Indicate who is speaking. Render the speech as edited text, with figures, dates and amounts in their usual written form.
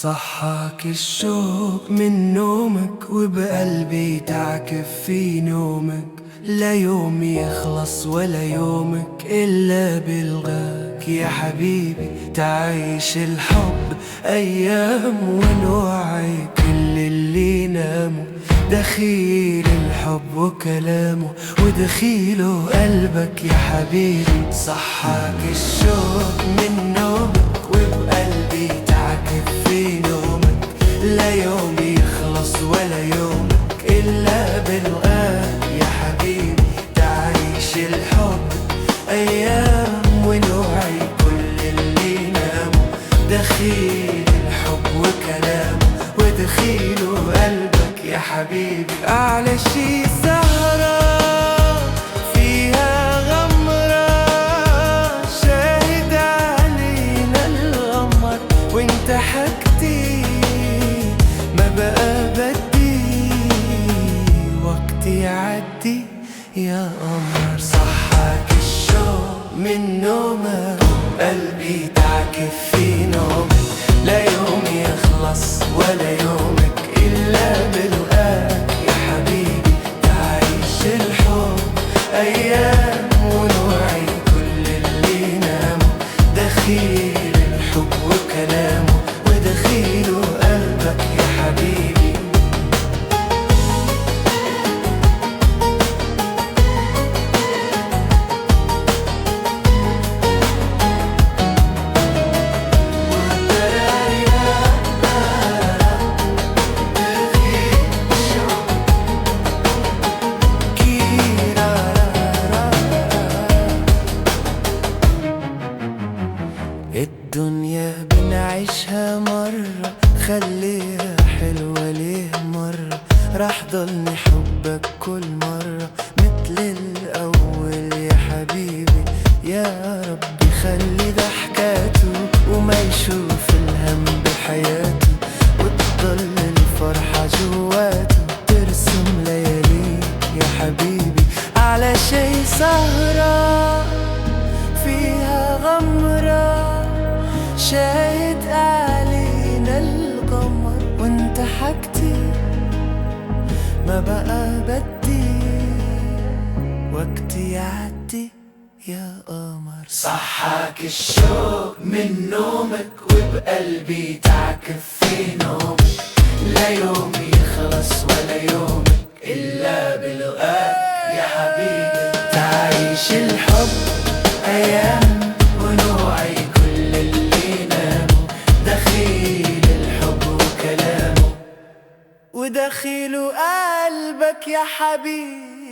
Speaker 1: صحاك الشوق من نومك وبقلبي تعكف في نومك، لا يوم يخلص ولا يومك إلا بلغاك يا حبيبي. تعيش الحب أيام ونوعي كل اللي ناموا، دخيل الحب وكلامه ودخيله قلبك يا حبيبي. صحاك الشوق من نومك وبقلبي تعكف في نومك، لا يوم يخلص ولا يومك إلا بلغاك يا حبيبي. تعيش الحب أيام ونوعي كل اللي ناموا، دخيل الحب وكلامه ودخيله قلبك يا حبيبي. أعلى شي سهرة فيها غمرة، شاهد علينا القمر وانت حكتي، ما بقى بدي وقتي يعدي يا قمر. صحاك الشوق من نومك قلبي تعكف في نومك، لا يوم يخلص ولا يومك إلا بلقاك يا حبيبي. تعيش الحب أيام ونوعي كل اللي ناموا، دخيل الحب وكلامه ودخيله قلبك يا حبيبي. الدنيا بنعيشها مرة، خليها حلوة ليه مرة، راح ضلني حبك كل مرة مثل الأول يا حبيبي. يا ربي خلي ضحكاته وما يشوف الهم بحياته، وتضل الفرحة جواته ترسم لياليك يا حبيبي. على شي سهرة فيها غمرة، شاهد علينا القمر وانت حكتي، ما بقى بدي وقتي يعدي يا قمر. صحاك الشوق من نومك وبقلبي تعكف في نومك، لا يوم يخلص ولا يومك إلا بلقاك يا حبيبي. تعيش الحب أيام ونوعي كل اللي ناموا، دخيل الحب وكلامه ودخيله قلبك يا حبيبي.